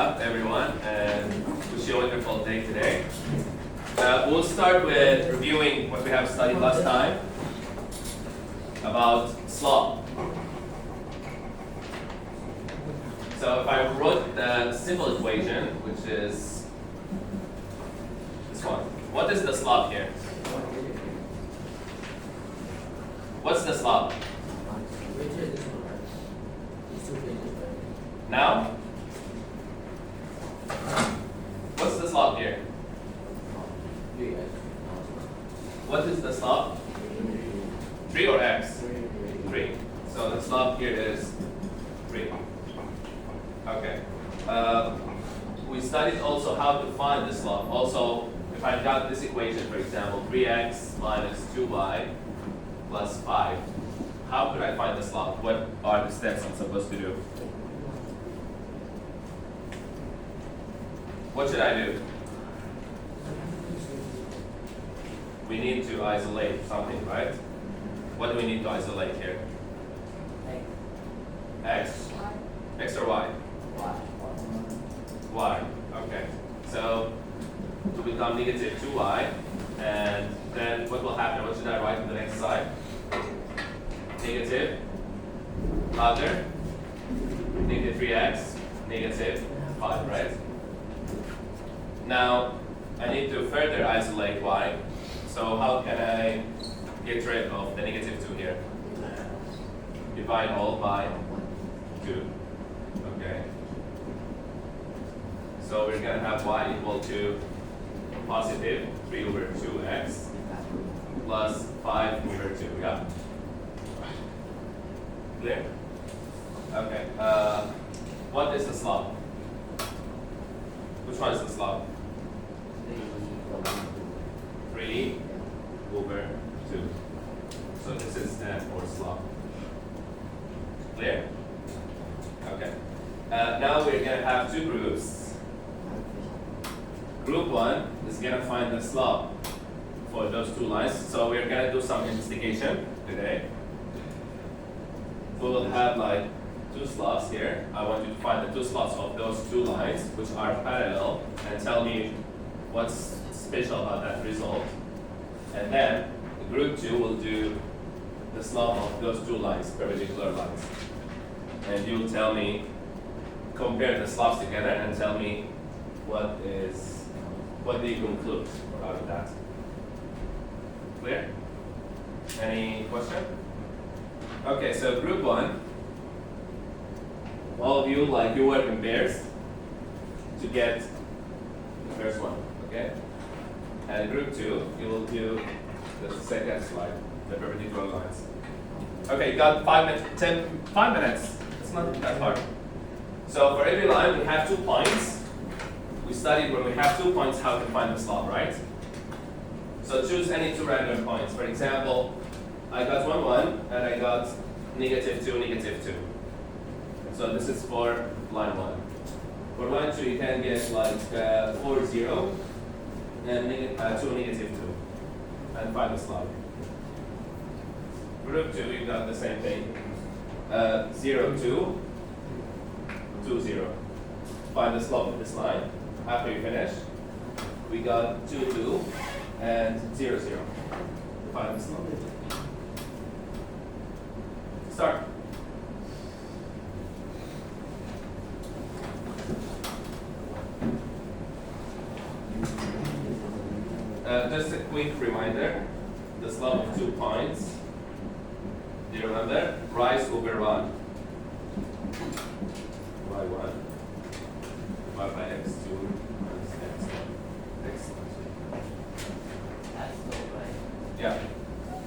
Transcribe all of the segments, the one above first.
job, everyone, and wish you a wonderful day today. We'll start with reviewing what we have studied last time about slope. So if I wrote the simple equation, which is this one, what is the slope here? What's the slope? Now? What's the slope here? What is the slope? 3 or x? 3. So the slope here is 3. Okay. We studied also how to find the slope. Also, if I got this equation, for example, 3x minus 2y plus 5, how could I find the slope? What are the steps I'm supposed to do? What should I do? We need to isolate something, right? What do we need to isolate here? X? X or y? Y. Okay. So to become negative 2y, and then what will happen? What should I write on the next side? Negative other negative 3x negative 5, right? Now I need to further isolate y. So how can I get rid of the negative 2 here? Divide all by 2. Okay. So we're going to have y equal to positive 3 over 2x plus 5 over 2. Yeah? Clear? Okay. What is the slope? Which one is the slope? 3 over 2. So this is that for slope. Clear? Okay. Now we're going to have two groups. Group 1 is going to find the slope for those two lines. So we're going to do some investigation today. We will have like two slopes here. I want you to find the two slopes of those two lines which are parallel and tell me what's special about that result. And then group 2 will do the slope of those two lines, perpendicular lines. And you'll tell me, compare the slopes together and tell me what do you conclude out of that. Clear? Any question? Okay, so group 1, all of you you work in pairs to get the first one, okay? And group 2, you will do the second slide, the perpendicular lines. Okay, you got 5 minutes. It's not that hard. So for every line, we have 2 points. We studied when we have 2 points how to find the slope, right? So choose any 2 random points. For example, I got 1, 1, and I got negative 2, negative 2. So this is for line 1. For line 2, you can get 4, 0, and 2, negative 2, and find the slope. Group 2, you got the same thing. 0, 2, 2, 0. Find the slope of this line. After you finish, we got 2, 2, and 0, 0. Find the slope. Start. Just a quick reminder, the slope of 2 points. Do you remember? Rise over 1. y1 divided by x2 minus x1. Yeah.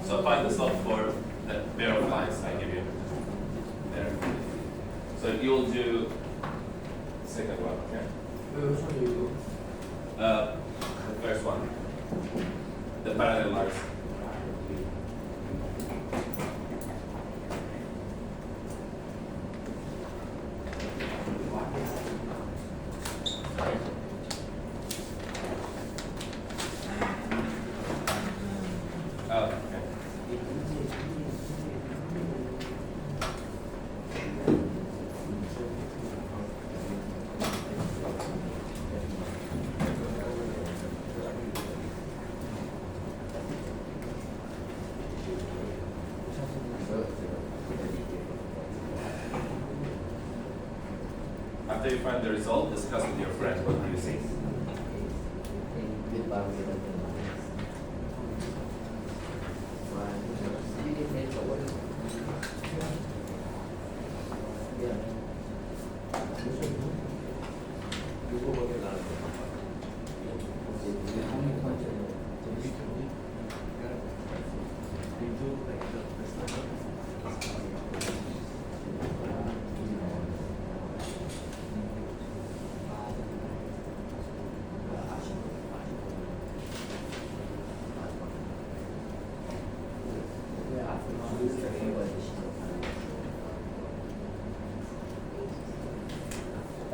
So find the slope for the pair of lines I give you there. So you'll do the second one, okay? Which one do you do? The first one. The parallel lines. after you find the result, discuss with your friend. What do you see?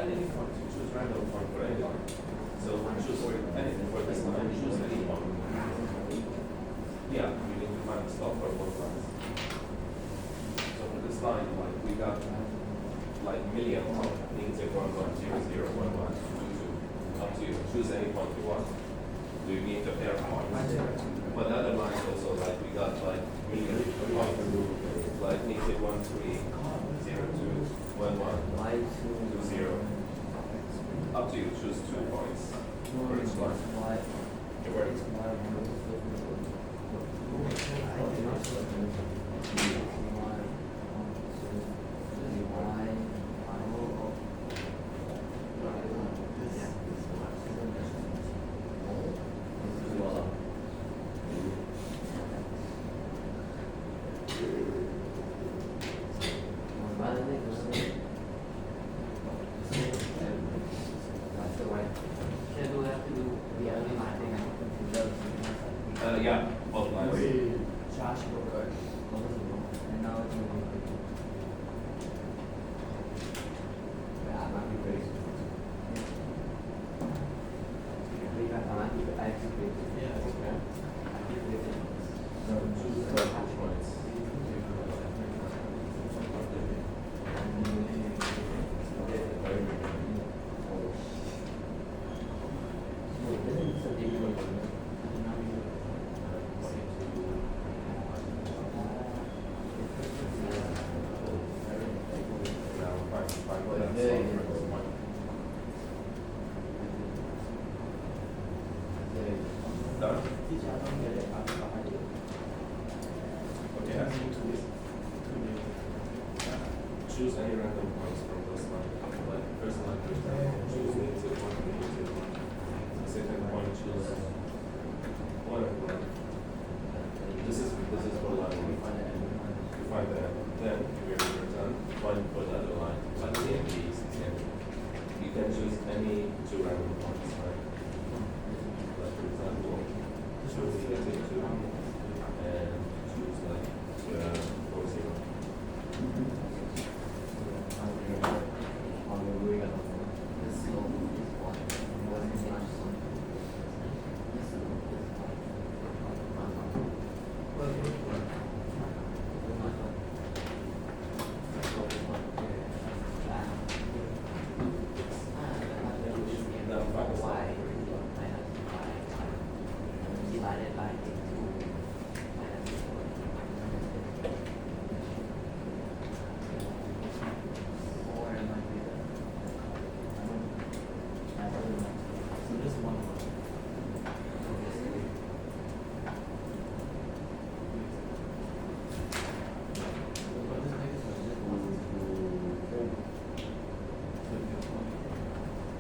Anything point, you choose random point for any line. So choose anything for this line, choose any one. Yeah, you need to find the slope for both lines. So for this line, like we got like million of negative 1, 1, 0, 0, 1, 1, 2, 2. Up to you. Choose any point you want. Do you need a pair of points? But the other lines also like we got like million points. Like negative 1, 3, 0, 2, 1, 1, 2, 0. Up to you, choose 2 points for each line. You're ready? Yeah, both lines. Done? Okay. Choose any random points from this line. Like first line, choose negative 1, negative 1. Second point, choose 1 and 1. This is for line 1. You find that. Then you're done. Find for the other line. Like C and B, C and B. You can choose any 2 random points, right? Like for example, choose negative 2 and choose like 4, 0.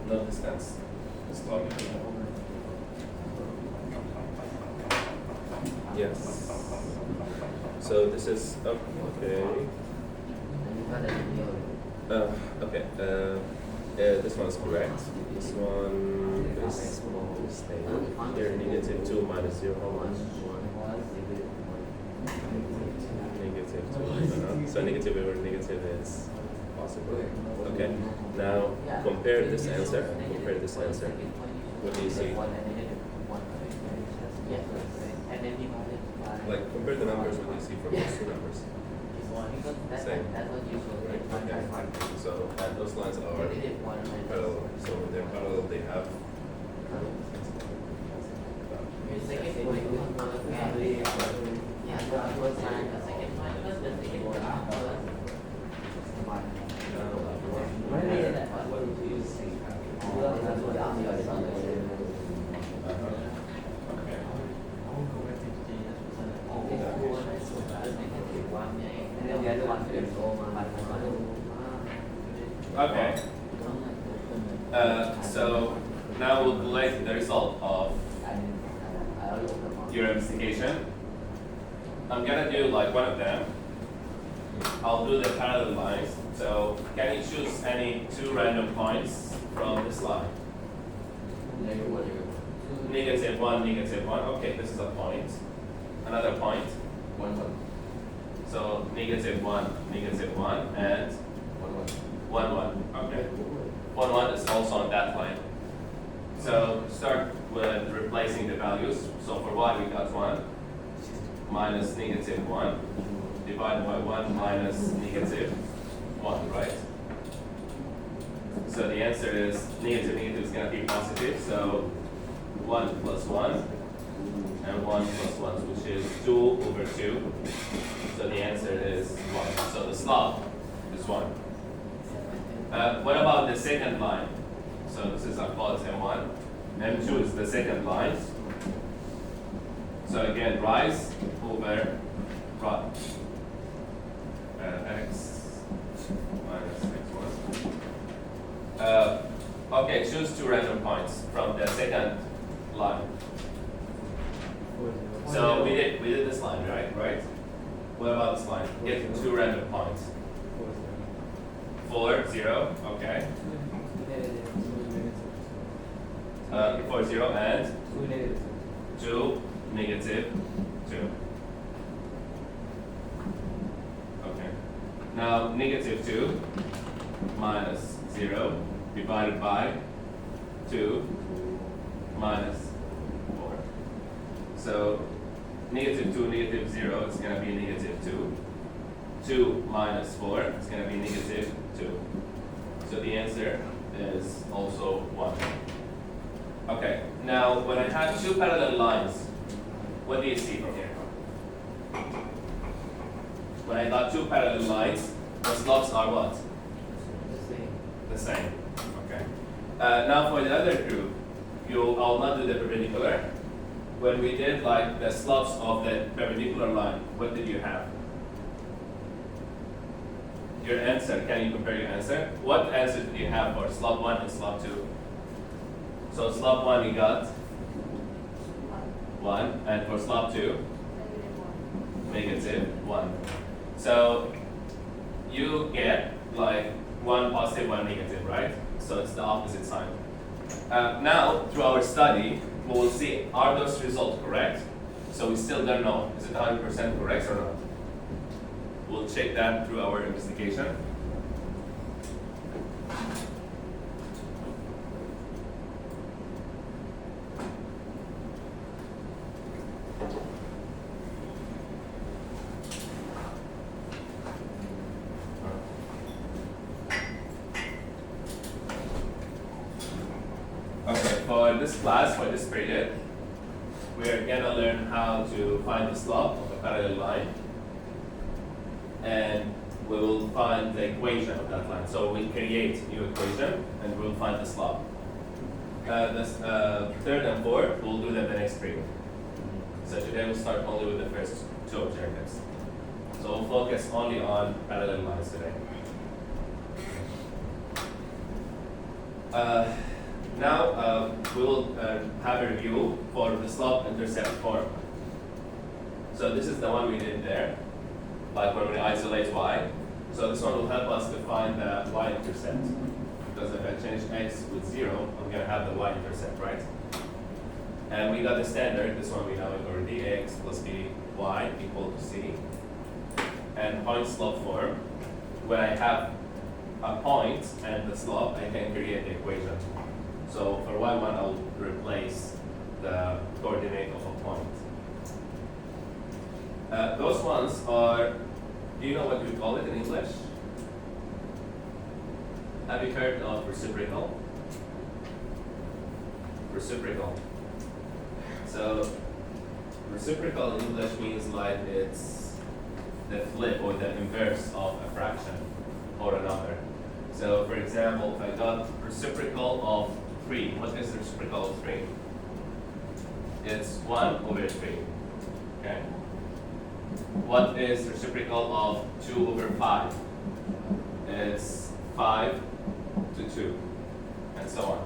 No distance. Just talk. Yes. So this is okay. Okay. This one's correct. This one is staying. Here negative 2 minus 0. Negative 2. So negative over negative is possible. Okay. Now compare this answer. Compare this answer. What do you see? Like compare the numbers. What do you see from those two numbers? Same. Okay. So those lines are parallel. So when they're parallel, they have. Okay. So now we'll collect the result of your investigation. I'm gonna do like one of them. I'll do the parallel lines. So can you choose any two random points from this line? Negative 1, negative 1. Okay, this is a point. Another point. So negative 1, negative 1, and 1, 1. Okay. 1, 1 is also on that line. So start with replacing the values. So for y we got 1 minus negative 1 divided by 1 minus negative 1, right? So the answer is negative is going to be positive. So 1 plus 1 and 1 plus 1, which is 2 over 2. So the answer is 1. So the slope is 1. What about the second line? So this is, I'll call it M1. M2 is the second line. So again, rise over run. X minus x1. Okay, choose two random points from the second line. So we did this line, right? What about this line? Get two random points. 4, 0, okay. 4, 0, and 2, negative 2. Okay. Now, negative 2 minus 0 divided by 2 minus 4. So, negative 2, negative 0 is going to be negative 2. 2 minus 4 is going to be negative 2. So the answer is also 1. Okay, now when I have two parallel lines, what do you see from here? When I got two parallel lines, the slopes are what? The same. Okay. Now for the other group, I'll not do the perpendicular. When we did like the slopes of the perpendicular line, what did you have? Your answer, can you compare your answer? What answer did you have for slope 1 and slope 2? So slope 1 you got 1, and for slope 2? Negative 1. So you get like 1 positive, 1 negative, right? So it's the opposite sign. Now, through our study, we will see, are those results correct? So we still don't know, is it 100% correct or not? We'll check that through our investigation. Okay, for this class, for this period, we're gonna learn how to find the slope of a parallel line. And we will find the equation of that line. So we'll create a new equation and we'll find the slope. This third and fourth, we'll do them the next period. So today we'll start only with the first two objectives. So we'll focus only on parallel lines today. Now we will have a review for the slope-intercept form. So this is the one we did there, like when we isolate y. So this one will help us to find the y-intercept. Because if I change x with 0, I'm going to have the y-intercept, right? And we got the standard, this one we know it already, ax plus by equal to c. And point slope form, when I have a point and the slope, I can create the equation. So for y1, I'll replace the coordinate of a point. Those ones are, do you know what we call it in English? Have you heard of reciprocal? Reciprocal. So reciprocal in English means like it's the flip or the inverse of a fraction or a number. So for example, if I got reciprocal of 3. What is the reciprocal of 3? It's 1 over 3. Okay. What is the reciprocal of 2 over 5? It's 5 to 2, and so on.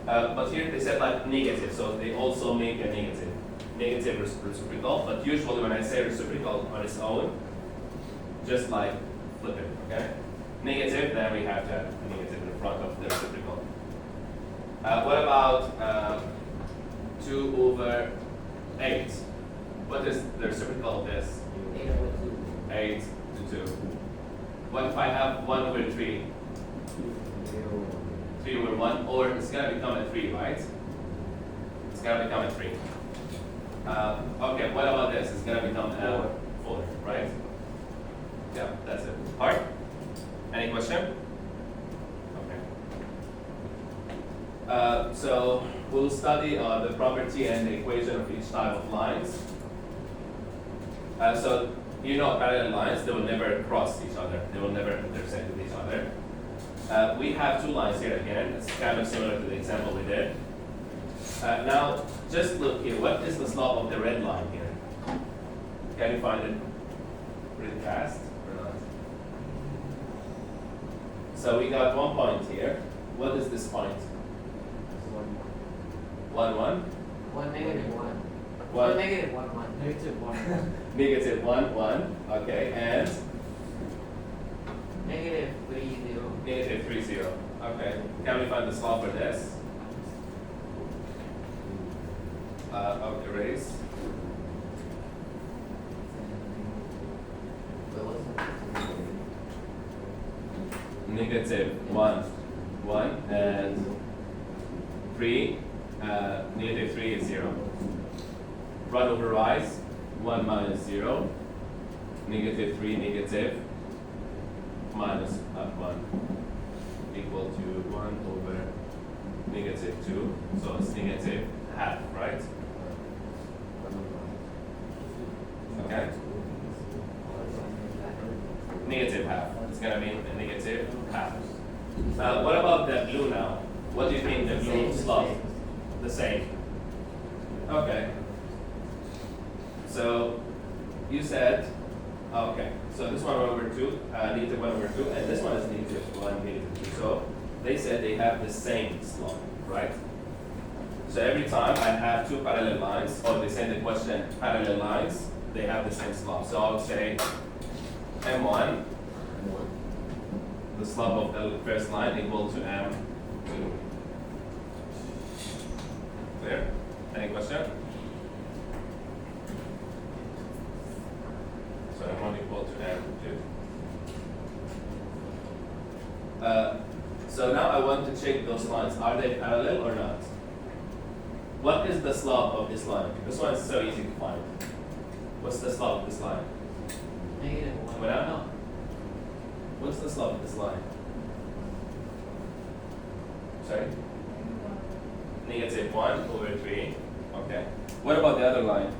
But here they said like negative, so they also make a negative reciprocal. But usually when I say reciprocal on its own, just like flip it, okay? Negative, then we have to have a negative in front of the reciprocal. What about 2 over 8? What is the reciprocal of this? 8 over 2. 8 to 2. What if I have 1 over 3? 3 over 1, or it's going to become a 3, right? It's going to become a 3. Okay, what about this? It's going to become a 4, right? Yeah, that's it. Hard? Any question? Okay. So we'll study the property and the equation of each type of lines. So you know parallel lines, they will never cross each other. They will never intersect with each other. We have 2 lines here again. It's kind of similar to the example we did. Now, just look here. What is the slope of the red line here? Can you find it really fast or not? So we got 1 point here. What is this point? 1, 1? 1 negative 1. 1 1 negative 1 1. Negative 1. negative 1, 1. Okay, and Negative 3 0. negative 3, 0. Okay, can we find the slope for this? Erase. Negative 1, 1, and 3. Negative 3 is 0. Run over rise. 1 minus 0. Negative 3, negative minus 1 equal to 1 over negative 2. So it's negative half, right? Okay. Negative half. It's going to be a negative half. What about the blue now? What do you think the blue slope? The same. Okay. So you said, okay, so this one over 2, negative 1 over 2, and this one is negative 1, negative 2. So they said they have the same slope, right? So every time I have 2 parallel lines, or they say in the question parallel lines, they have the same slope. So I would say M1, the slope of the first line equal to M2. Clear? Any question? So M1 equal to M2. So now I want to check those lines. Are they parallel or not? What is the slope of this line? This one is so easy to find. What's the slope of this line? Negative 1. What now? What's the slope of this line? Sorry? Negative 1 over 3. Okay. What about the other line?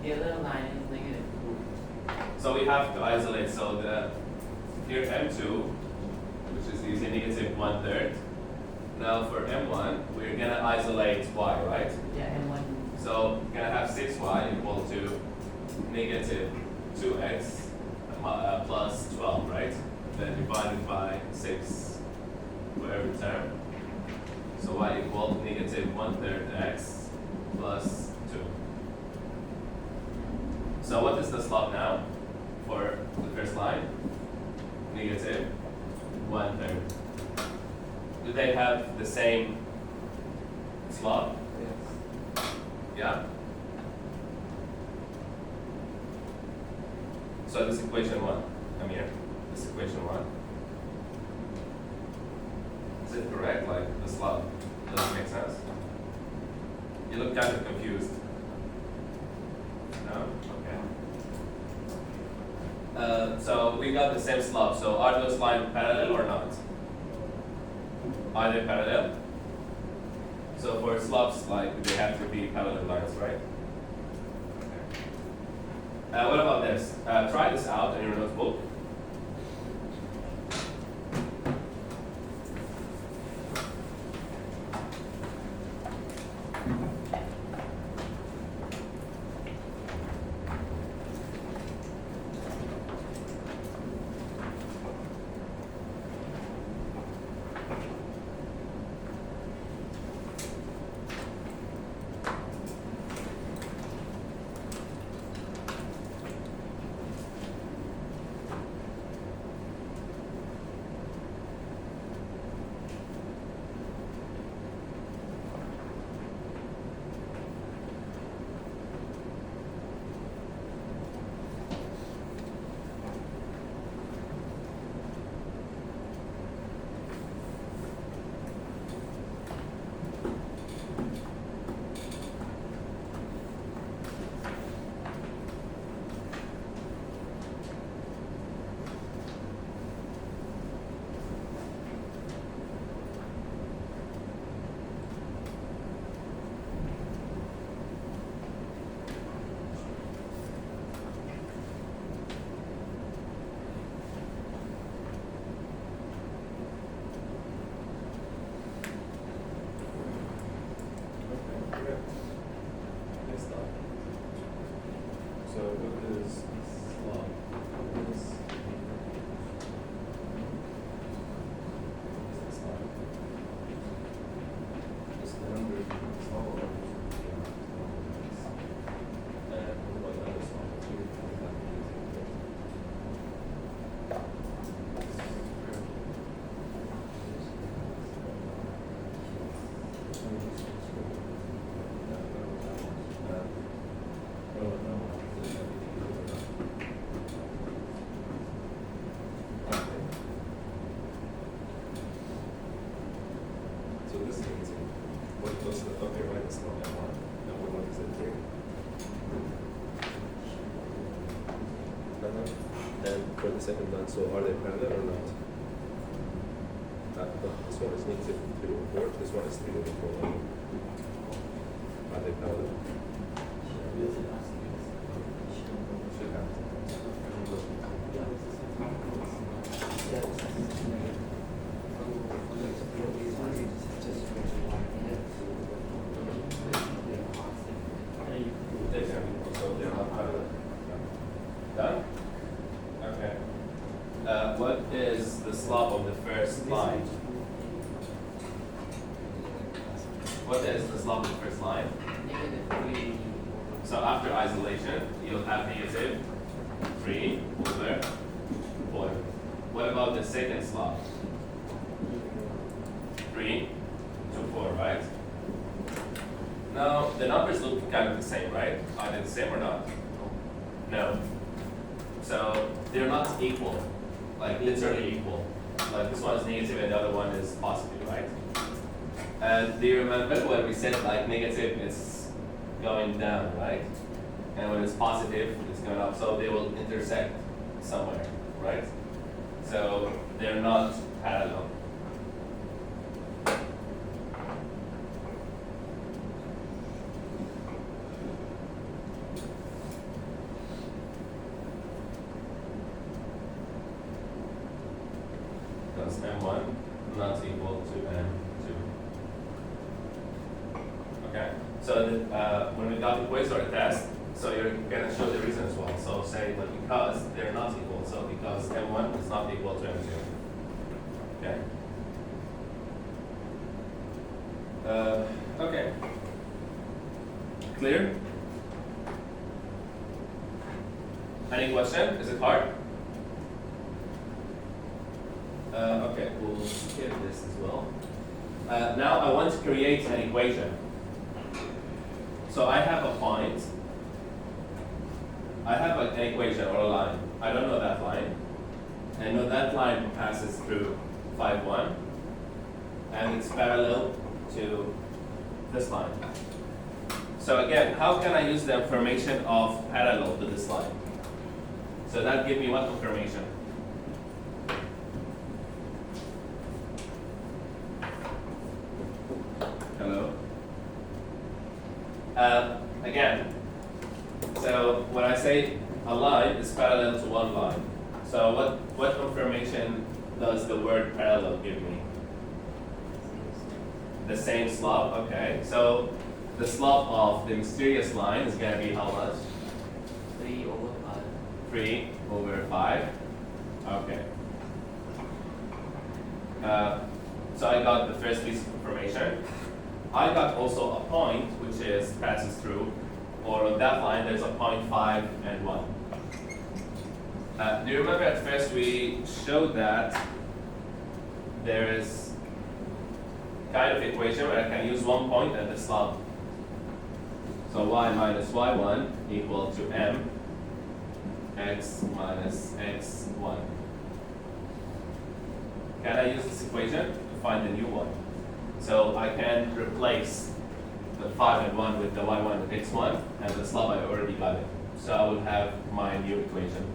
The other line is negative 2. So we have to isolate. So the here M2, which is using negative 1/3. Now for M1, we're gonna isolate y, right? Yeah, and 1. So we're gonna have 6y equal to negative 2x plus 12, right? Then divided by 6 for every term. So y equal to negative 1/3 x plus 2. So what is the slope now for the first line? Negative 1/3. Do they have the same slope? Yes. Yeah? So this equation 1, come here, this equation 1. Is it correct? Like the slope, does it make sense? You look kind of confused. No? Okay. So we got the same slope, so are those lines parallel or not? Are they parallel? So for slopes, like they have to be parallel lines, right? Okay. What about this? Try this out in your notebook. So what is slot? This number is all over. And what other slots here? So this means what goes to the okay, right? It's not M1. And what is it here? And for the second one, so are they parallel or not? This one is negative 3 over 4. This one is 3 over 4. Are they parallel? Should have. So they're not parallel. Done? Okay. What is the slope of the first line? What is the slope of the first line? -3. So after isolation, you'll have negative 3 over 4. What about the second slope? 3 to 4, right? Now, the numbers look kind of the same, right? Are they the same or not? No. So, they're not equal, like literally equal. Like this one is negative and the other one is positive, right? And do you remember when we said like negative is going down, right? And when it's positive, it's going up. So they will intersect somewhere, right? So they're not parallel. Because M1 not equal to M2. Okay, so when we got the quiz or a test, so you're gonna show the reason as well. So say like because they're not equal, so because M1 is not equal to M2. Okay. Okay. Clear? Any question? Is it hard? Okay, we'll skip this as well. Now I want to create an equation. So I have a point. I have an equation or a line. I don't know that line. I know that line passes through 5, 1. And it's parallel to this line. So again, how can I use the information of parallel to this line? So that gives me what information? Hello? Again, so when I say is parallel to one line. So what information does the word parallel give me? The same slope, okay. So the slope of the mysterious line is going to be how much? 3/5. 3/5. Okay. So I got the first piece of information. I got also a point which is passes through, or on that line there's a point 5 and 1. Do you remember at first we showed that there is kind of equation where I can use one point and the slope. So y minus y1 equal to m x minus x1. Can I use this equation to find the new one? So I can replace the 5 and 1 with the y1 and x1, and the slope I already got it. So I will have my new equation,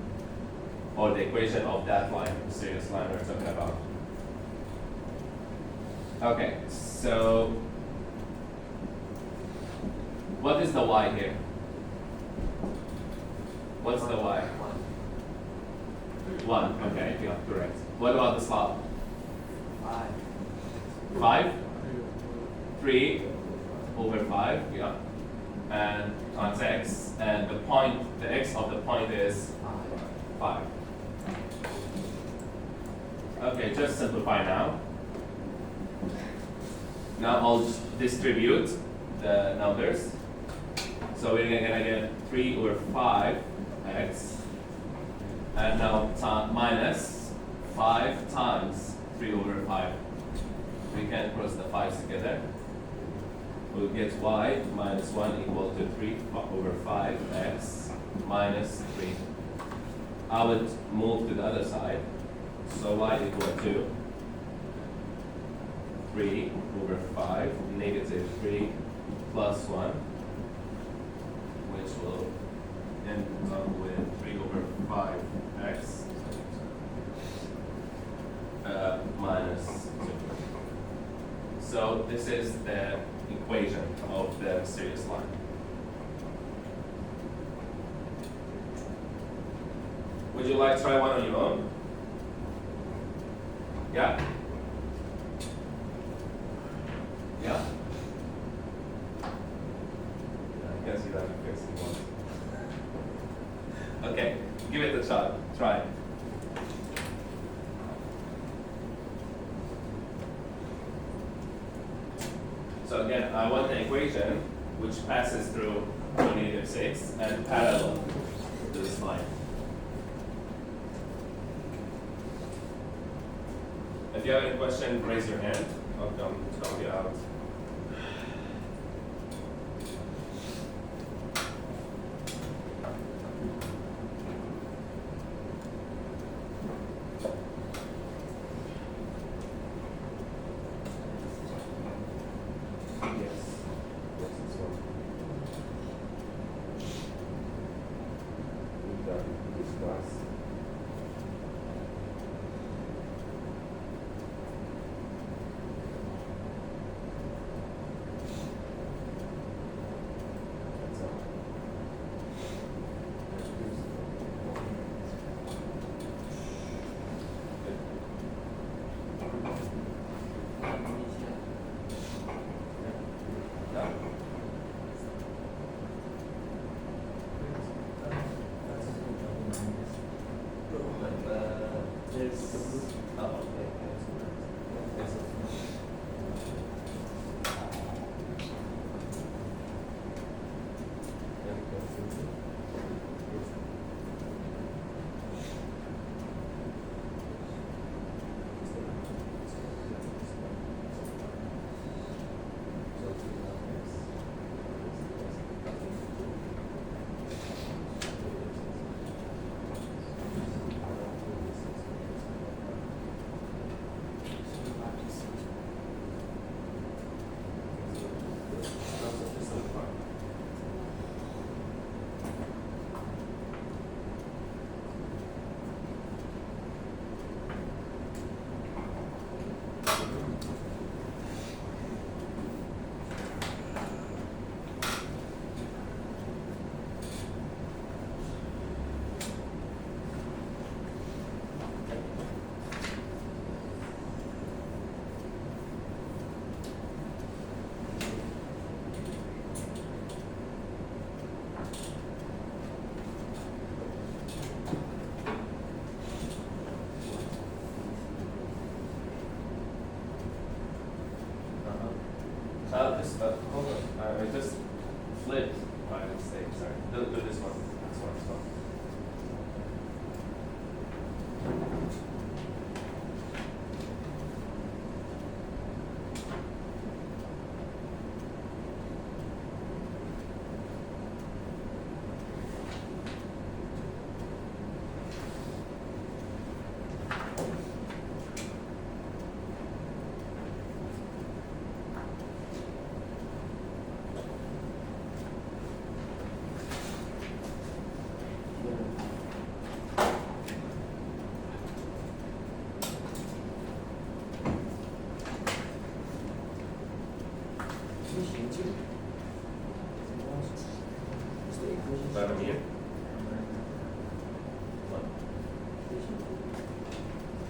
or the equation of that line, the serious line we're talking about. Okay, so what is the y here? What's the y? 1, okay, yeah, correct. What about the slope? 5. 5? 3/5, yeah. And times x, and the point, the x of the point is 5. Okay, just simplify now. Now I'll just distribute the numbers. So we're gonna get 3/5x, and now minus 5 times 3/5. We can cross the 5's together. We'll get y minus 1 equal to 3/5x minus 3. I would move to the other side. So y equal to 3/5 negative 3 plus 1, which will end up with 3/5x minus 2. So this is the equation of the mysterious line. Would you like to try one on your own? Yeah? Yeah? I can see that fixing one. Okay, give it a shot. Try it. So again, I want the equation which passes through -6 and parallel to this line. If you have any question, raise your hand. I'll come help you out. Yes. Yes, this one. We've done this class. That's all. Yeah. There's oh, okay. Yes.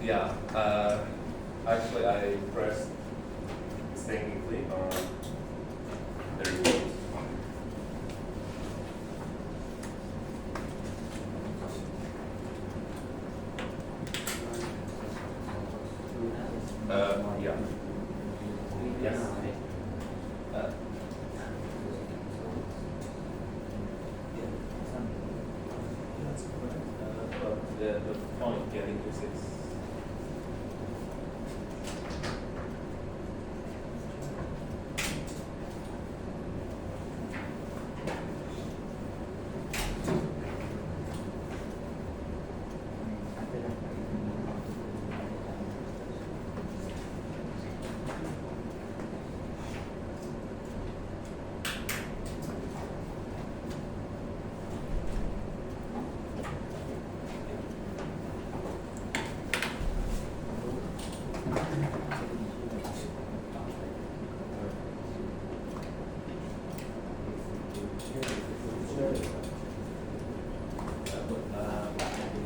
Yeah. Actually, I pressed mistakenly on the remote. Yeah. Yes. That's correct. But the point getting to 6.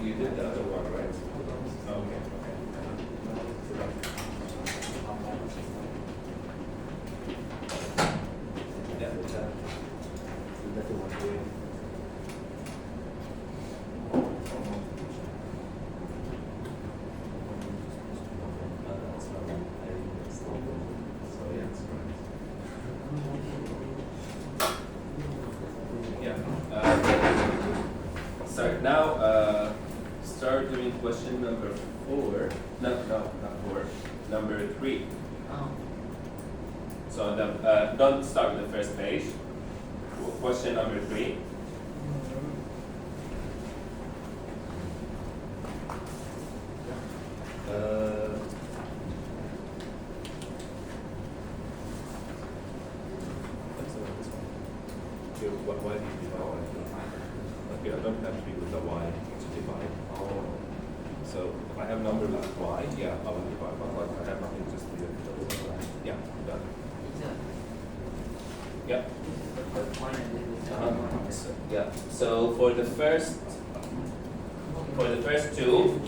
You did the other one, right? Okay. Yeah. So yeah, that's correct. Yeah. Sorry. Now, start doing question number 4. No, not 4. Number 3. Oh. So don't start with the first page. Question number 3. Why do you divide? Okay, I don't have to be with the y to divide. Oh. So if I have number like y, yeah, I will divide. But like I have nothing, just leave it. Yeah, done. Yeah. This is the first one and this is the second one. So, yeah. So for the first 2,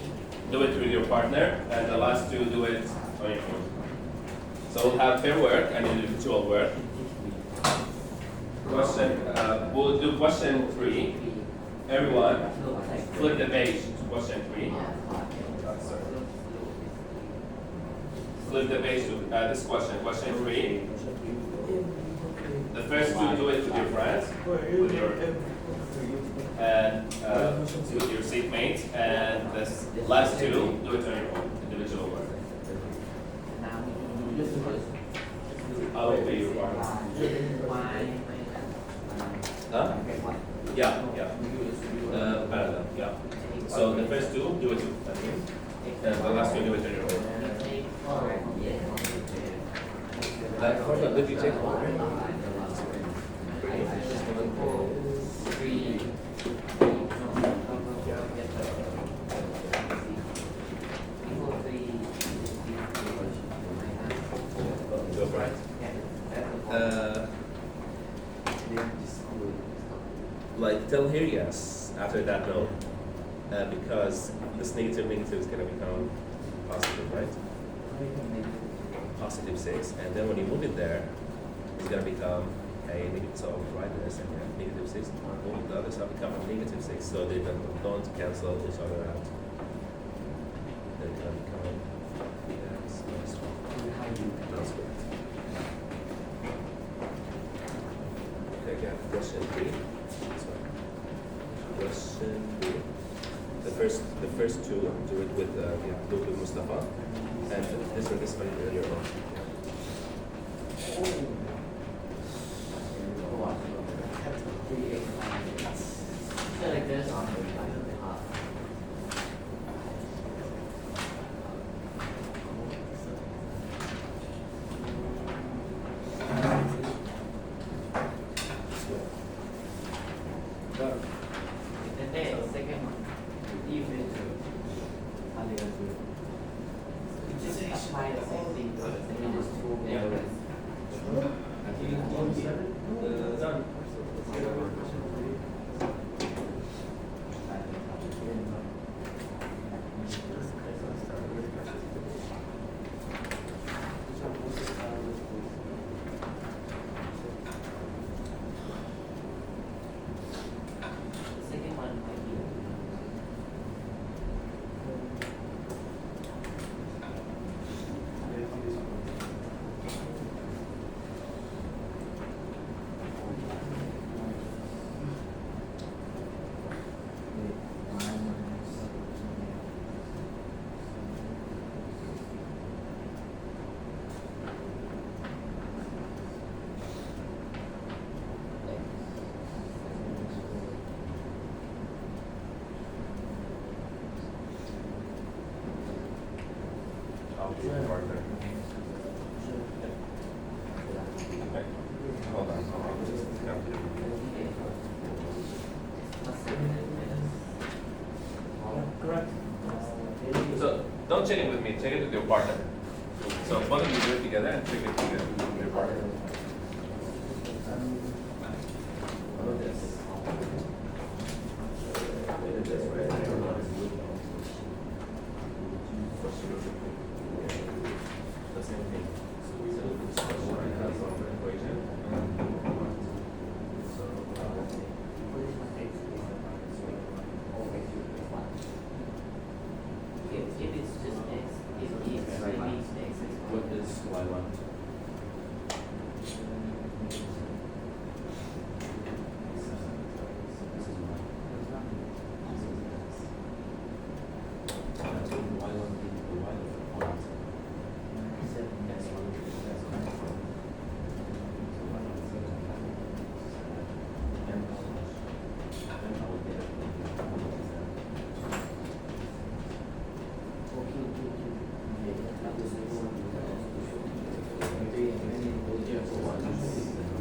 do it with your partner, and the last 2 do it on your own. So we'll have pair work and individual work. We'll do question 3. Everyone, flip the page to question 3. Sorry. Flip the page to this question. Question 3. The first 2 do it with your friends, with your seatmates, and the last 2 do it on your own, individual work. Now we do this first. I will be your partner. Why? Huh? Yeah. Parallel, yeah. So the first 2 do it with me, and the last 2 do it on your own. Did you take one? Go for it. Like tell here yes, after that no, because this negative is gonna become positive, right? Positive 6, and then when you move it there, it's gonna become a negative. So write this and then negative 6. Move the other side become a negative 6, so they don't cancel each other out. They're gonna become yes, that's correct. Okay, again, question 3. Question 3. The first 2 do it with with Mustafa, and this one earlier on. Like this. And then second one, even just apply the same thing to the second two. opposite partner. Okay. Hold on, I'll just count it. Correct. So don't check it with me, check it with your partner. So both of you do it together and check it together with your partner. The same thing. So we said this one has an equation. If it's just X, if it means X is What is y1?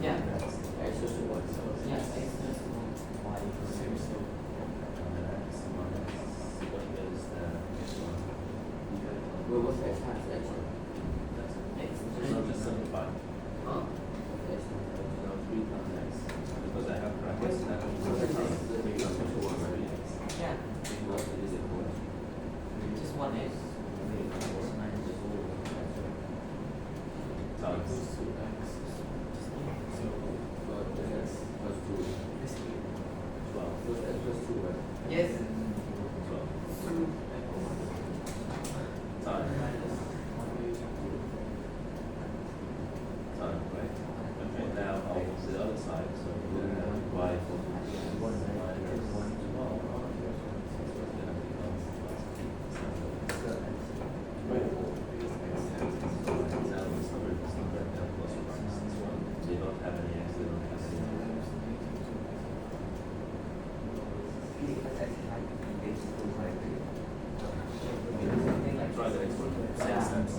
Yeah. X is to one. Yeah, X is to one. Well, what's X times X? X is So just simplify. Huh? X times X, now 3 times X. Because I have brackets that So X is the big number to 1, right? Yeah, What is it for? just one X. times. So, X plus 2. 12. So X plus 2, right? Yes. 12. Time. Time, right? Okay, now I'll move to the other side, so we're gonna have y equals minus 12. Now this number now plus or minus this one. They don't have any x, they don't have any try the next one. Yeah. Same steps.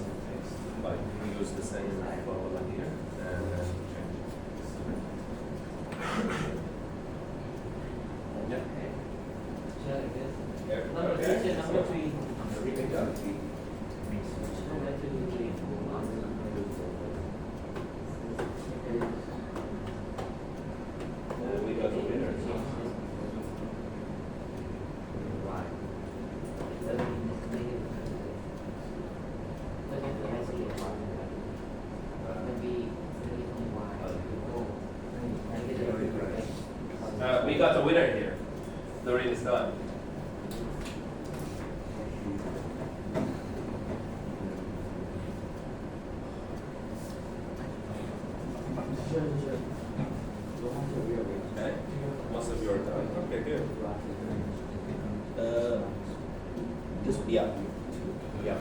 Like we use the same formula here and then change. Yeah. Number Okay. three, number three. Number three. We got the winner. We got the winner here. The read is done. Okay. Most of your time. Okay, good. This, yeah. Yeah.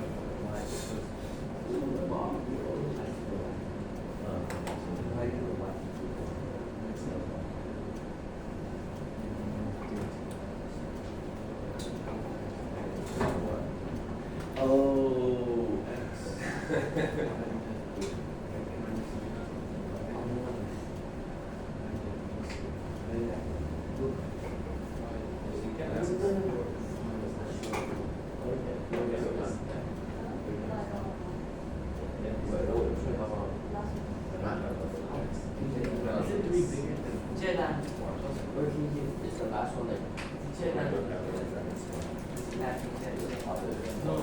Oh, X. You can ask. Jedi. It's the last one that. Jedi. No,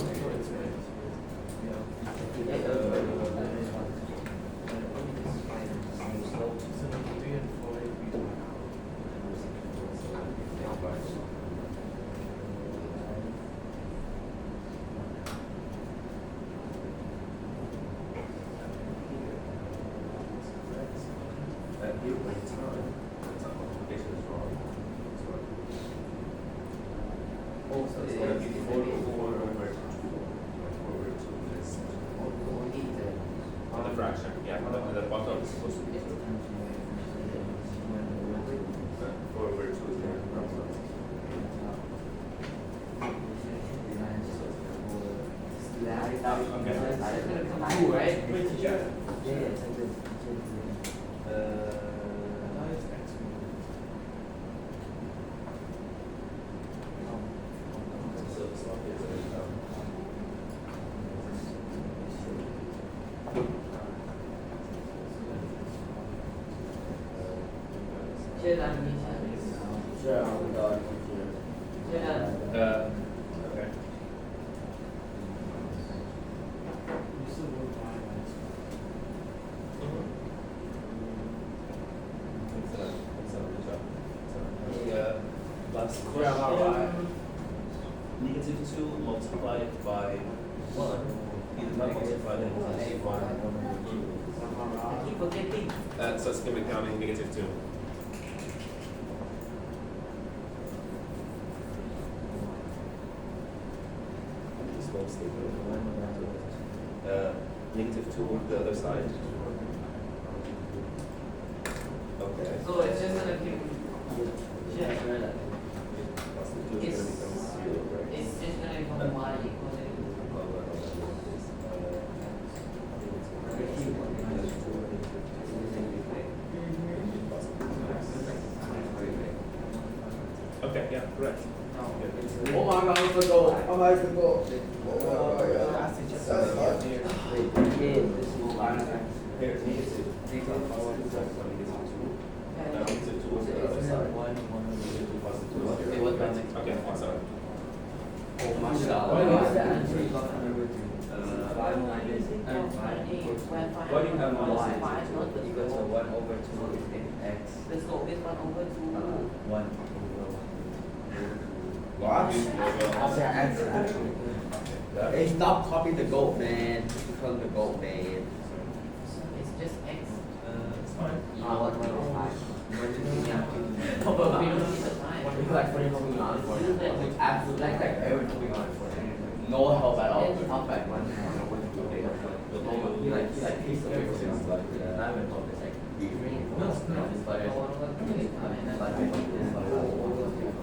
That here when time, multiplication is wrong. So it's gonna be 4 over 2. 4 over 2 is on the fraction. Yeah, on the bottom is supposed to be 2. 4 over 2 is there. Oh, gonna come two, right? Chưa làm gì chưa? Chưa làm. Okay. Last question. Negative 2 multiplied by 1 is not multiplied by negative 1. I keep forgetting. So it's going to be counting negative 2. This one statement. Negative 2 on the other side. Okay. So it's just gonna keep. Yeah. Plus the 2 is going to become 0, right? It's just gonna become y equal to. Okay, yeah, correct. Oh my god, it's a goal. Oh my god, it's a goal. Oh my god. That's hard. Here's negative. Negative 2 on the other side. Negative 2 plus the 2 is 0. Okay, what about next? Okay, one second. What do you have on y? Equal to 1 over 2 is x. Let's go this one over to 1 over What? Hey, stop copying the goat, man. Become the goat, man. it's just x. It's fine. But we don't need the time. Like what are you moving on for? Absolutely, like everyone moving on for. No help at all. Help at one. He like piece of paper since like not even help. It's like no, it's like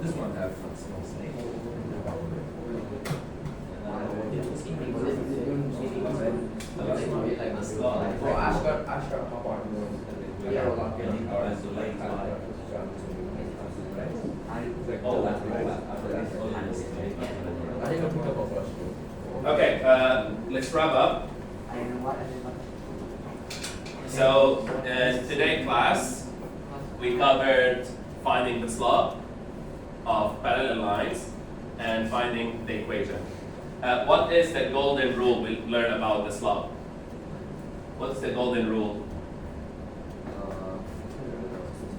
This one has a small snake. Oh, Ashgar, hop on. Yeah, we're locked in. I think I'll pick up a question. Okay, let's wrap up. So, in today's class, we covered finding the slope of parallel lines and finding the equation. What is the golden rule we learned about the slope? What's the golden rule?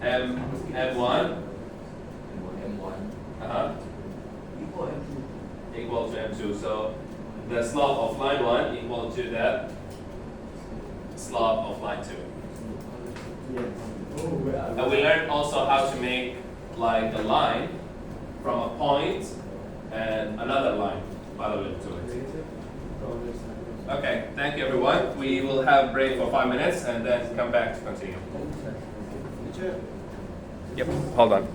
M1 M1. equal to M2. So the slope of line 1 equal to the slope of line 2. And we learned also how to make like a line from a point and another line parallel to it. Okay, thank you everyone. We will have break for 5 minutes and then come back to continue. Yep, hold on.